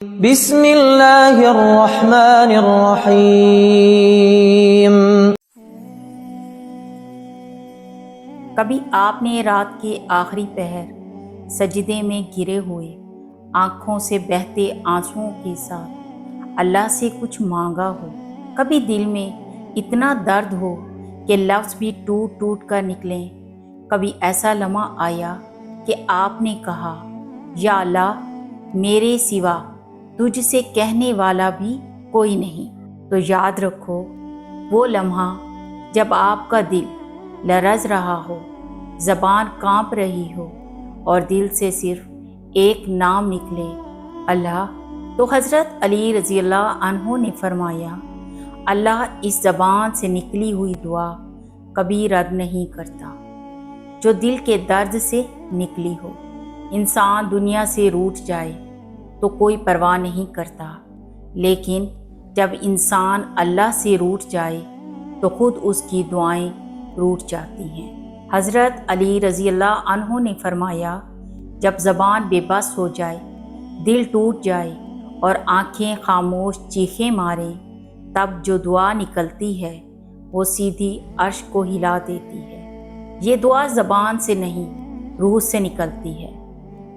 بسم اللہ الرحمن الرحیم۔ کبھی آپ نے رات کے آخری پہر سجدے میں گرے ہوئے آنکھوں سے بہتے آنسوؤں کے ساتھ اللہ سے کچھ مانگا ہو؟ کبھی دل میں اتنا درد ہو کہ لفظ بھی ٹوٹ ٹوٹ کر نکلیں؟ کبھی ایسا لمحہ آیا کہ آپ نے کہا، یا اللہ، میرے سوا تجھ سے کہنے والا بھی کوئی نہیں؟ تو یاد رکھو وہ لمحہ جب آپ کا دل لرز رہا ہو، زبان کانپ رہی ہو اور دل سے صرف ایک نام نکلے، اللہ۔ تو حضرت علی رضی اللہ عنہ نے فرمایا، اللہ اس زبان سے نکلی ہوئی دعا کبھی رد نہیں کرتا جو دل کے درد سے نکلی ہو۔ انسان دنیا سے روٹھ جائے تو کوئی پرواہ نہیں کرتا، لیکن جب انسان اللہ سے روٹھ جائے تو خود اس کی دعائیں روٹھ جاتی ہیں۔ حضرت علی رضی اللہ عنہ نے فرمایا، جب زبان بے بس ہو جائے، دل ٹوٹ جائے اور آنکھیں خاموش چیخیں ماریں، تب جو دعا نکلتی ہے وہ سیدھی عرش کو ہلا دیتی ہے۔ یہ دعا زبان سے نہیں، روح سے نکلتی ہے۔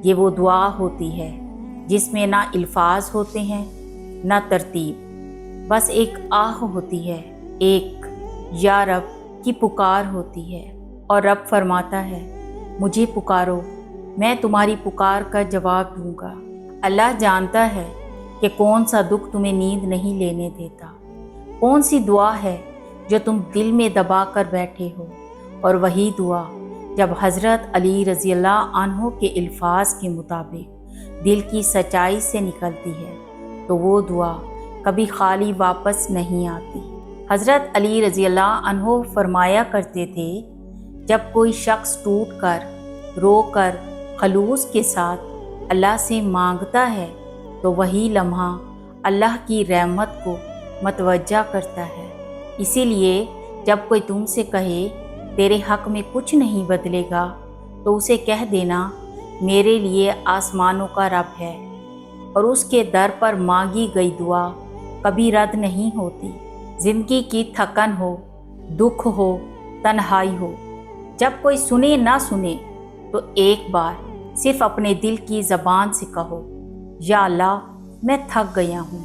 یہ وہ دعا ہوتی ہے جس میں نہ الفاظ ہوتے ہیں نہ ترتیب، بس ایک آہ ہوتی ہے، ایک یا رب کی پکار ہوتی ہے، اور رب فرماتا ہے، مجھے پکارو، میں تمہاری پکار کا جواب دوں گا۔ اللہ جانتا ہے کہ کون سا دکھ تمہیں نیند نہیں لینے دیتا، کون سی دعا ہے جو تم دل میں دبا کر بیٹھے ہو، اور وہی دعا جب حضرت علی رضی اللہ عنہ کے الفاظ کے مطابق دل کی سچائی سے نکلتی ہے تو وہ دعا کبھی خالی واپس نہیں آتی۔ حضرت علی رضی اللہ عنہ فرمایا کرتے تھے، جب کوئی شخص ٹوٹ کر، رو کر، خلوص کے ساتھ اللہ سے مانگتا ہے تو وہی لمحہ اللہ کی رحمت کو متوجہ کرتا ہے۔ اسی لیے جب کوئی تم سے کہے تیرے حق میں کچھ نہیں بدلے گا تو اسے کہہ دینا، میرے لیے آسمانوں کا رب ہے، اور اس کے در پر مانگی گئی دعا کبھی رد نہیں ہوتی۔ زندگی کی تھکن ہو، دکھ ہو، تنہائی ہو، جب کوئی سنے نہ سنے تو ایک بار صرف اپنے دل کی زبان سے کہو، یا اللہ، میں تھک گیا ہوں،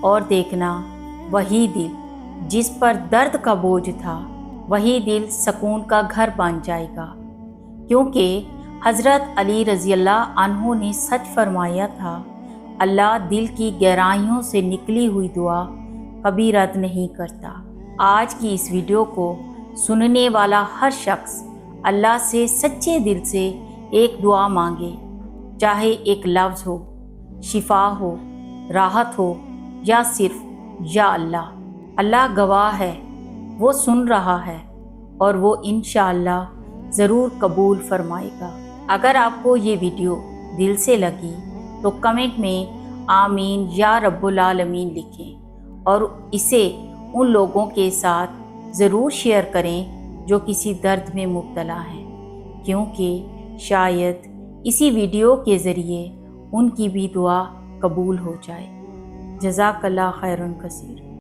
اور دیکھنا وہی دل جس پر درد کا بوجھ تھا، وہی دل سکون کا گھر بن جائے گا۔ کیونکہ حضرت علی رضی اللہ عنہ نے سچ فرمایا تھا، اللہ دل کی گہرائیوں سے نکلی ہوئی دعا کبھی رد نہیں کرتا۔ آج کی اس ویڈیو کو سننے والا ہر شخص اللہ سے سچے دل سے ایک دعا مانگے، چاہے ایک لفظ ہو، شفا ہو، راحت ہو، یا صرف یا اللہ۔ اللہ گواہ ہے، وہ سن رہا ہے، اور وہ انشاءاللہ ضرور قبول فرمائے گا۔ اگر آپ کو یہ ویڈیو دل سے لگی تو کمنٹ میں آمین یا رب العالمین لکھیں، اور اسے ان لوگوں کے ساتھ ضرور شیئر کریں جو کسی درد میں مبتلا ہیں، کیونکہ شاید اسی ویڈیو کے ذریعے ان کی بھی دعا قبول ہو جائے۔ جزاک اللہ خیرن کثیر۔